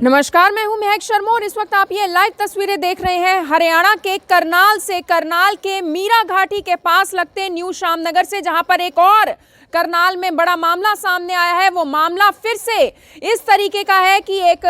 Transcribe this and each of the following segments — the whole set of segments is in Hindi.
नमस्कार, मैं हूं महक शर्मा और इस वक्त आप ये लाइव तस्वीरें देख रहे हैं हरियाणा के करनाल से। करनाल के मीरा घाटी के पास लगते न्यू श्यामनगर से, जहां पर एक और करनाल में बड़ा मामला सामने आया है। वो मामला फिर से इस तरीके का है कि एक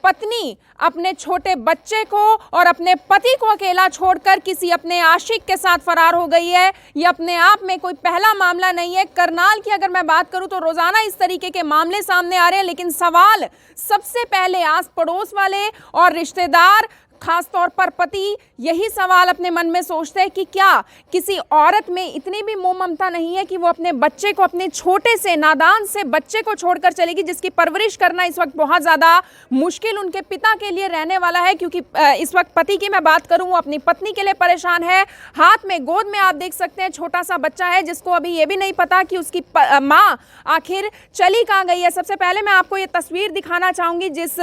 पत्नी अपने छोटे बच्चे को और अपने पति को अकेला छोड़कर किसी अपने आशिक के साथ फरार हो गई है। ये अपने आप में कोई पहला मामला नहीं है। करनाल की अगर मैं बात करूं तो रोजाना इस तरीके के मामले सामने आ रहे हैं, लेकिन सवाल सबसे पहले आस पड़ोस वाले और रिश्तेदार, खासतौर पर पति, यही सवाल अपने मन में सोचते हैं कि क्या किसी औरत में इतनी भी मोह ममता नहीं है कि वो अपने बच्चे को, अपने छोटे से नादान से बच्चे को छोड़कर चलेगी, जिसकी परवरिश करना इस वक्त बहुत ज़्यादा मुश्किल उनके पिता के लिए रहने वाला है। क्योंकि इस वक्त पति की मैं बात करूं, वो अपनी पत्नी के लिए परेशान है। हाथ में, गोद में आप देख सकते हैं छोटा सा बच्चा है, जिसको अभी ये भी नहीं पता कि उसकी माँ आखिर चली कहाँ गई है। सबसे पहले मैं आपको ये तस्वीर दिखाना चाहूँगी, जिस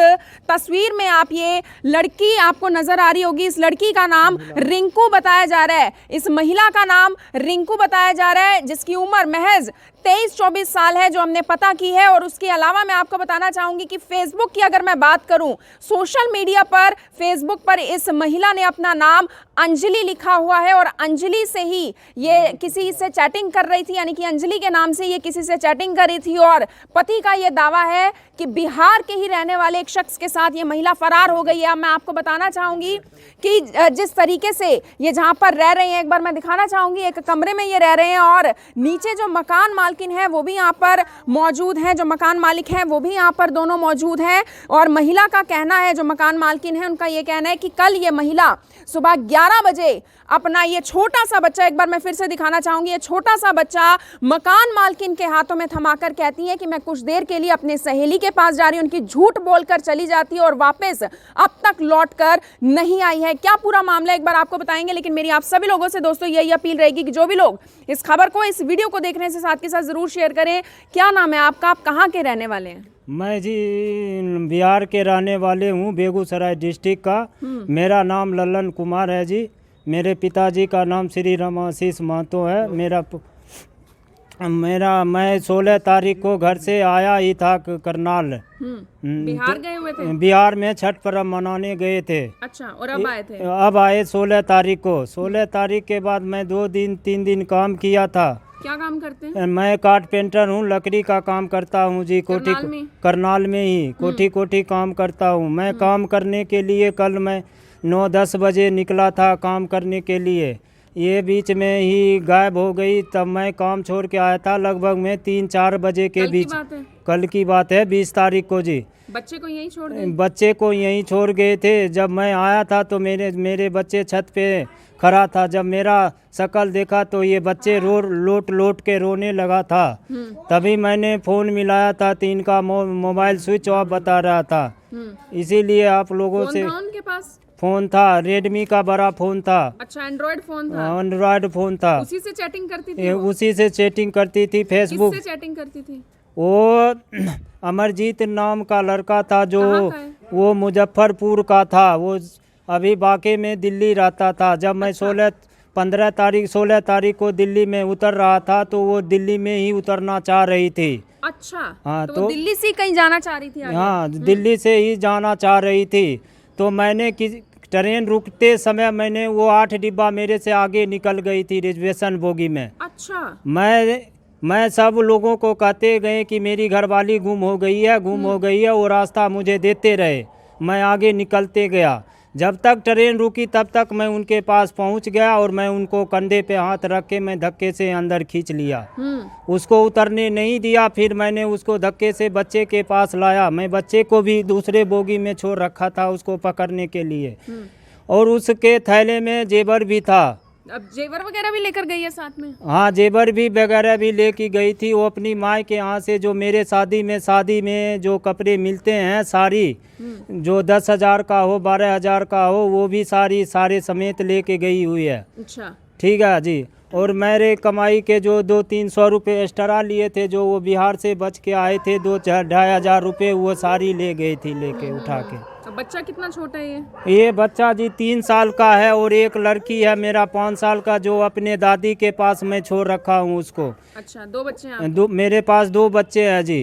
तस्वीर में आप ये लड़की आपको नजर आ रही होगी। इस लड़की का नाम रिंकू बताया जा रहा है। इस महिला का नाम रिंकू बताया जा रहा है, जिसकी उम्र महज 23-24 साल है, जो हमने पता की है। और उसके अलावा मैं आपको बताना चाहूंगी कि फेसबुक की अगर मैं बात करूं, सोशल मीडिया पर, फेसबुक पर इस महिला ने अपना नाम अंजलि लिखा हुआ है और अंजलि से ही ये किसी से चैटिंग कर रही थी, यानी कि अंजलि के नाम से ये किसी से चैटिंग कर रही थी। और पति का ये दावा है कि बिहार के ही रहने वाले एक शख्स के साथ ये महिला फरार हो गई है। अब मैं आपको बताना चाहूंगी कि जिस तरीके से ये जहां पर रह रहे हैं, एक बार मैं दिखाना चाहूंगी, एक कमरे में ये रह रहे हैं और नीचे जो मकान मालकिन है वो भी यहाँ पर मौजूद हैं, जो मकान मालिक हैं वो भी यहाँ पर दोनों मौजूद हैं। और महिला का कहना है, जो मकान मालकिन है उनका ये कहना है कि कल ये महिला सुबह 11 बजे अपना ये छोटा सा बच्चा, एक बार मैं फिर से दिखाना चाहूंगी, ये छोटा सा बच्चा मकान मालकिन के हाथों में थमाकर कहती है कि मैं कुछ देर के लिए अपने सहेली के पास जा रही हूँ। उनकी झूठ बोलकर चली जाती है और वापस अब तक लौटकर नहीं आई है। क्या पूरा मामला एक बार आपको बताएंगे, लेकिन मेरी आप सभी लोगों से दोस्तों यही अपील रहेगी कि जो भी लोग इस खबर को, इस वीडियो को देखने से साथ के साथ जरूर शेयर करें। क्या नाम है आपका, आप कहाँ के रहने वाले हैं? मैं जी बिहार के रहने वाले हूँ, बेगूसराय डिस्ट्रिक्ट का। मेरा नाम लल्लन कुमार है जी। मेरे पिताजी का नाम श्री रमाशीष महतो है। मैं 16 तारीख को घर से आया ही था करनाल। बिहार गए हुए थे? बिहार में छठ पर्व मनाने गए थे। अच्छा, और अब आए थे? अब आए 16 तारीख को। 16 तारीख के बाद मैं 2-3 दिन काम किया था। क्या काम करते हैं? मैं कारपेंटर हूँ, लकड़ी का काम करता हूँ जी। करनाल में ही कोठी काम करता हूँ मैं। काम करने के लिए कल मैं 9-10 बजे निकला था काम करने के लिए। ये बीच में ही गायब हो गई। तब मैं काम छोड़ के आया था लगभग में 3-4 बजे के बीच। कल की बात है, 20 तारीख को जी। बच्चे को यहीं छोड़ गए? बच्चे को यहीं छोड़ गए थे। जब मैं आया था तो मेरे बच्चे छत पे खड़ा था। जब मेरा शक्ल देखा तो ये बच्चे लोट के रोने लगा था। तभी मैंने फ़ोन मिलाया था, तो इनका मोबाइल स्विच ऑफ बता रहा था। इसीलिए आप लोगों से, उनके पास फ़ोन था, रेडमी का बड़ा फ़ोन था। अच्छा, एंड्रॉइड फ़ोन था? एंड्रॉइड फ़ोन था। उसी से चैटिंग करती थी? उसी से चैटिंग करती थी। फेसबुक किससे चैटिंग करती थी? वो अमरजीत नाम का लड़का था, जो वो मुजफ्फरपुर का था। वो अभी बाकी में दिल्ली रहता था। जब मैं 16 तारीख को दिल्ली में उतर रहा था तो वो दिल्ली में ही उतरना चाह रही थी। अच्छा, हाँ, तो दिल्ली से कहीं जाना चाह रही थी आगे? हाँ, दिल्ली से ही जाना चाह रही थी। तो मैंने ट्रेन रुकते समय मैंने वो 8 डिब्बा मेरे से आगे निकल गई थी रिजर्वेशन बोगी में। अच्छा। मैं सब लोगों को कहते गए कि मेरी घरवाली गुम हो गई है। वो रास्ता मुझे देते रहे, मैं आगे निकलते गया। जब तक ट्रेन रुकी तब तक मैं उनके पास पहुंच गया और मैं उनको कंधे पे हाथ रख के मैं धक्के से अंदर खींच लिया। उसको उतरने नहीं दिया। फिर मैंने उसको धक्के से बच्चे के पास लाया। मैं बच्चे को भी दूसरे बोगी में छोड़ रखा था उसको पकड़ने के लिए। और उसके थैले में जेवर भी था। अब जेवर वगैरह भी लेकर गई है साथ में? हाँ, जेवर भी वगैरह भी लेके गई थी। वो अपनी माँ के यहाँ से जो मेरे शादी में जो कपड़े मिलते हैं, साड़ी, जो 10,000 का हो, 12,000 का हो, वो भी सारे समेत लेके गई हुई है। अच्छा, ठीक है जी। और मेरे कमाई के जो 200-300 रुपये एक्स्ट्रा लिए थे, जो वो बिहार से बच के आए थे, 2-2,500 रुपये, वो सारी ले गई थी लेके उठा के। अब बच्चा कितना छोटा है ये बच्चा जी 3 साल का है और एक लड़की है मेरा 5 साल का, जो अपने दादी के पास मैं छोड़ रखा हूँ उसको। अच्छा, 2 बच्चे हैं? मेरे पास 2 बच्चे हैं जी।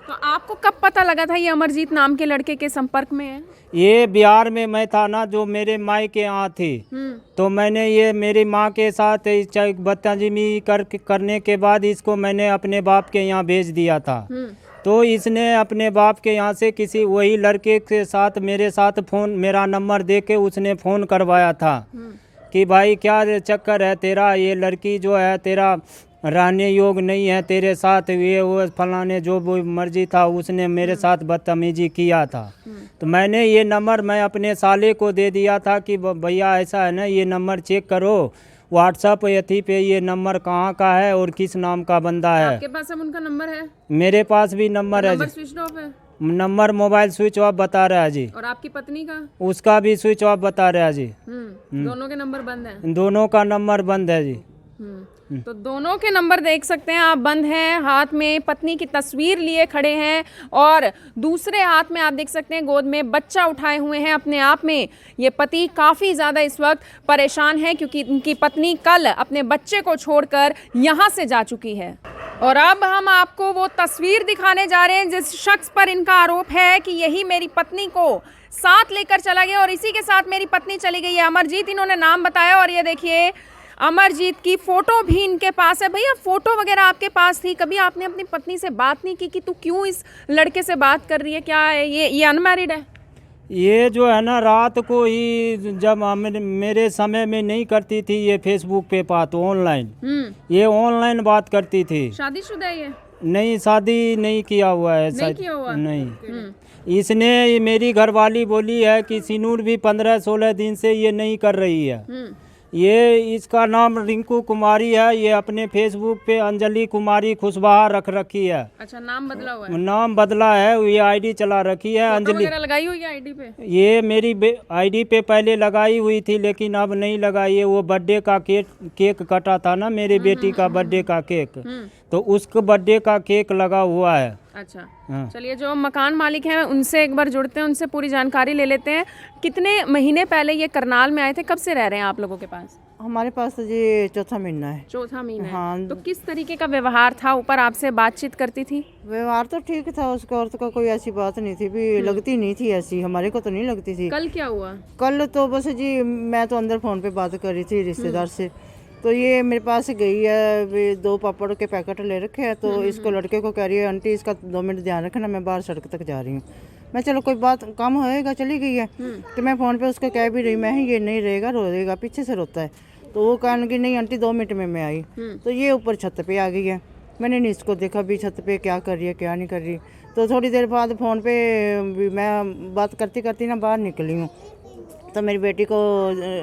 तो आपको कब पता लगा था ये अमरजीत नाम के लड़के के संपर्क में है? ये बिहार में मैं था ना, जो मेरे माई के यहाँ थी, तो मैंने ये मेरी माँ के साथ बदतमीजी करने के बाद इसको मैंने अपने बाप के यहाँ भेज दिया था। तो इसने अपने बाप के यहाँ से किसी वही लड़के के साथ मेरे साथ मेरा नंबर दे के उसने फ़ोन करवाया था कि भाई क्या चक्कर है तेरा, ये लड़की जो है तेरा रहने योग नहीं है तेरे साथ, ये वो फलाने जो वो मर्जी था उसने मेरे साथ बदतमीजी किया था। तो मैंने ये नंबर मैं अपने साले को दे दिया था कि भैया ऐसा है ना, ये नंबर चेक करो व्हाट्सअप यथी पे, ये नंबर कहाँ का है और किस नाम का बंदा है। आपके पास अब उनका नंबर है? मेरे पास भी नंबर है जी। स्विच ऑफ है? नंबर मोबाइल स्विच ऑफ बता रहा है जी। और आपकी पत्नी का? उसका भी स्विच ऑफ बता रहा है जी। दोनों के नंबर बंद हैं? दोनों का नंबर बंद है जी। तो दोनों के नंबर देख सकते हैं आप, बंद हैं। हाथ में पत्नी की तस्वीर लिए खड़े हैं और दूसरे हाथ में आप देख सकते हैं गोद में बच्चा उठाए हुए हैं। अपने आप में ये पति काफ़ी ज़्यादा इस वक्त परेशान है क्योंकि उनकी पत्नी कल अपने बच्चे को छोड़कर यहाँ से जा चुकी है। और अब हम आपको वो तस्वीर दिखाने जा रहे हैं जिस शख्स पर इनका आरोप है कि यही मेरी पत्नी को साथ लेकर चला गया और इसी के साथ मेरी पत्नी चली गई है। अमरजीत इन्होंने नाम बताया और ये देखिए अमरजीत की फोटो भी इनके पास है। भैया फोटो वगैरह आपके पास थी, कभी आपने अपनी पत्नी से बात नहीं की कि तू क्यों इस लड़के से बात कर रही है, क्या है ये अनमैरिड है? ये जो है ना रात को ही जब मेरे समय में नहीं करती थी ये फेसबुक पे बात ऑनलाइन, ये ऑनलाइन बात करती थी। शादीशुदा है ये? नहीं, शादी नहीं किया हुआ है। नहीं किया हुआ? नहीं। इसने मेरी घरवाली बोली है कि सिनूर भी 15-16 दिन से ये नहीं कर रही है। ये इसका नाम रिंकू कुमारी है, ये अपने फेसबुक पे अंजलि कुमारी खुशबहा रख रखी है। अच्छा, नाम बदला हुआ है? नाम बदला है, ये आईडी चला रखी है। अंजलि लगाई हुई है आईडी पे? ये मेरी आईडी पे पहले लगाई हुई थी लेकिन अब नहीं लगाई है। वो बर्थडे का केक कटा था ना मेरी बेटी का बर्थडे का केक, तो उसको बर्थडे का केक लगा हुआ है। अच्छा, चलिए जो मकान मालिक हैं उनसे एक बार जुड़ते हैं, उनसे पूरी जानकारी ले लेते हैं। कितने महीने पहले ये करनाल में आए थे, कब से रह रहे हैं आप लोगों के पास? हमारे पास तो जी चौथा महीना है। चौथा महीना? हाँ। तो किस तरीके का व्यवहार था? ऊपर आपसे बातचीत करती थी? व्यवहार तो ठीक था, उसका औरत का कोई ऐसी बात नहीं थी भी, लगती नहीं थी ऐसी, हमारे को तो नहीं लगती थी। कल क्या हुआ? कल तो बस जी मैं तो अंदर फोन पे बात कर रही थी रिश्तेदार से, तो ये मेरे पास गई है, वे 2 पापड़ के पैकेट ले रखे हैं, तो इसको लड़के को कह रही है आंटी इसका 2 मिनट ध्यान रखना, मैं बाहर सड़क तक जा रही हूँ। मैं चलो कोई बात कम होएगा, चली गई है। तो मैं फ़ोन पे उसको कह भी रही, मैं ये नहीं रहेगा, रोएगा, पीछे से रोता है। तो वो कहने की नहीं आंटी 2 मिनट में मैं आई। तो ये ऊपर छत पे आ गई है। मैंने नहीं इसको देखा भी छत पे क्या कर रही है क्या नहीं कर रही। तो थोड़ी देर बाद फ़ोन पे मैं बात करती करती ना बाहर निकली हूँ, तो मेरी बेटी को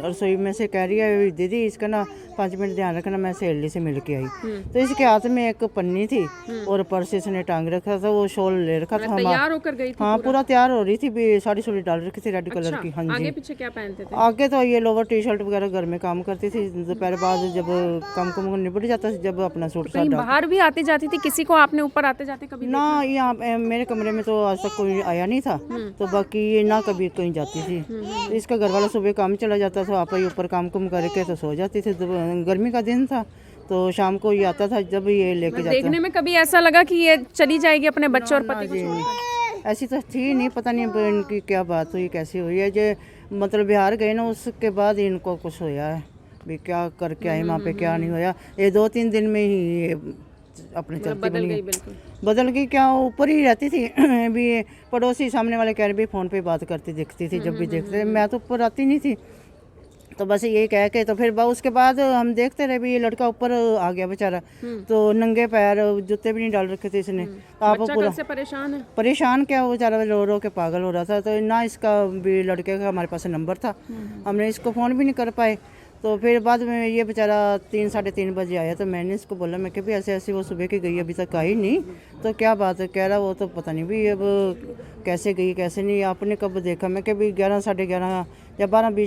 रसोई में से कह रही है दीदी इसका ना 5 मिनट ध्यान रखना, मैं सहेली से मिल के आई। तो इसके हाथ में एक पन्नी थी और पर्स इसने टांग रखा था, वो शॉल ले रखा था। तैयार होकर गई थी? हाँ, पूरा तैयार हो रही थी भी, साड़ी सूड़ी डाल रखी थी रेड कलर की। हाँ जी। आगे पीछे क्या पहनते थे? आगे तो ये लोवर टी शर्ट वगैरह घर में काम करती थी, दोपहर बाद जब काम निपट जाता था जब अपना सूट साट। बाहर भी आती जाती थी? किसी को आपने ऊपर आते जाते कभी ना? यहाँ मेरे कमरे में तो आज तक कोई आया नहीं था, तो बाकी ये ना कभी कहीं जाती थी। तो इसका घर वाला सुबह काम चला जाता था, आप ही ऊपर काम करके तो सो जाती थी। गर्मी का दिन था तो शाम को ये आता था, जब ये लेके जाता। देखने में कभी ऐसा लगा कि ये चली जाएगी अपने बच्चों और पति को छोड़कर? ऐसी तो थी नहीं, पता नहीं इनकी क्या बात हुई, कैसी हुई है। जो मतलब बिहार गए ना उसके बाद इनको कुछ होया है भी, क्या करके आए वहाँ पे क्या नहीं होया। ये 2-3 दिन में ही ये अपने चलती बनी बदल गई। क्या ऊपर ही रहती थी भी, पड़ोसी सामने वाले कह रहे भी फ़ोन पे बात करती दिखती थी, जब भी देखते मैं तो ऊपर आती नहीं थी। तो बस ये कह के तो फिर उसके बाद हम देखते रहे भी ये लड़का ऊपर आ गया बेचारा, तो नंगे पैर, जूते भी नहीं डाल रखे थे इसने। आप पूरा परेशान है? परेशान क्या, वो बेचारा रो रो के पागल हो रहा था। तो ना इसका भी लड़के का हमारे पास नंबर था, हमने इसको फ़ोन भी नहीं कर पाए। तो फिर बाद में ये बेचारा 3-3:30 बजे आया, तो मैंने इसको बोला मैं कि भी ऐसे ऐसे वो सुबह की गई अभी तक आई नहीं, तो क्या बात है? कह रहा वो तो पता नहीं भी अब कैसे गई कैसे नहीं, आपने कब देखा? मैं कि भी 11-11:30 या 12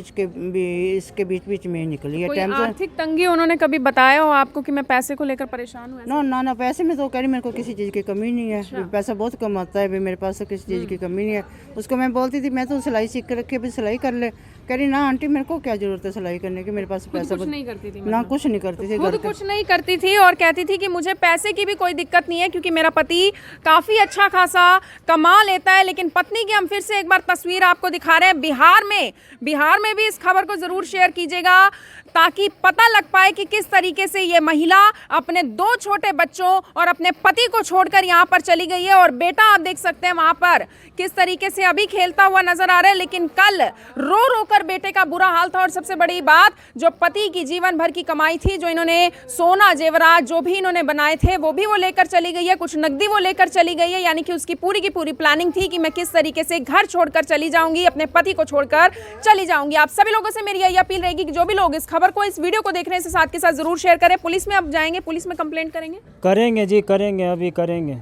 इसके बीच में ही निकली है कोई टाइम। आर्थिक तंगी उन्होंने कभी बताया हो आपको कि मैं पैसे को लेकर परेशान हूँ? ना ना ना, पैसे में तो कह रही मेरे को किसी चीज़ की कमी नहीं है, पैसा बहुत कमाता है, मेरे पास तो किसी चीज़ की कमी नहीं है। उसको मैं बोलती थी मैं तो सिलाई सीख कर रखी, अभी सिलाई कर ले। कह रही ना आंटी मेरे को क्या जरूरत है सिलाई करने की, मेरे पास पैसा कुछ नहीं करती थी? ना कुछ नहीं करती थी, खुद कुछ नहीं करती थी और कहती थी कि मुझे पैसे की भी कोई दिक्कत नहीं है क्योंकि मेरा पति काफ़ी अच्छा खासा कमा लेता है। लेकिन पत्नी की हम फिर से एक बार तस्वीर आपको दिखा रहे हैं बिहार में भी इस खबर को ज़रूर शेयर कीजिएगा ताकि पता लग पाए कि किस तरीके से ये महिला अपने 2 छोटे बच्चों और अपने पति को छोड़कर यहाँ पर चली गई है। और बेटा आप देख सकते हैं वहाँ पर किस तरीके से अभी खेलता हुआ नजर आ रहा है, लेकिन कल रो रो कर बेटे का बुरा हाल था। और सबसे बड़ी बात, जो पति की जीवन भर की कमाई थी, जो इन्होंने सोना जेवरात जो भी इन्होंने बनाए थे वो भी वो लेकर चली गई है, कुछ नकदी वो लेकर चली गई है। यानी कि उसकी पूरी की पूरी प्लानिंग थी कि मैं किस तरीके से घर छोड़कर चली जाऊंगी, अपने पति को छोड़कर चली जाऊंगी। आप सभी लोगों से मेरी यही अपील रहेगी कि जो भी लोग इस खबर को, इस वीडियो को देख रहे हैं, साथ के साथ जरूर शेयर करें। पुलिस में अब जाएंगे, पुलिस में कंप्लेंट करेंगे? करेंगे जी, करेंगे, अभी करेंगे।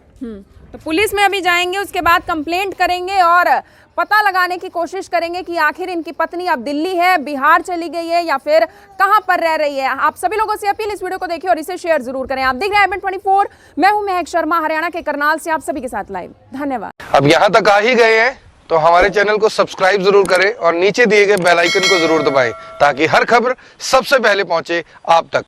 तो पुलिस में अभी जाएंगे, उसके बाद कंप्लेंट करेंगे और पता लगाने की कोशिश करेंगे कि आखिर इनकी पत्नी अब दिल्ली है, बिहार चली गई है या फिर कहां पर रह रही है। आप सभी लोगों से अपील, इस वीडियो को देखिए और इसे शेयर जरूर करें। आप देख रहे हैं IBN 24, मैं हूं महक शर्मा, हरियाणा के करनाल से आप सभी के साथ लाइव। धन्यवाद। अब यहाँ तक आ ही गए हैं तो हमारे चैनल को सब्सक्राइब जरूर करें और नीचे दिए गए बेल आइकन को जरूर दबाएं ताकि हर खबर सबसे पहले पहुंचे आप तक।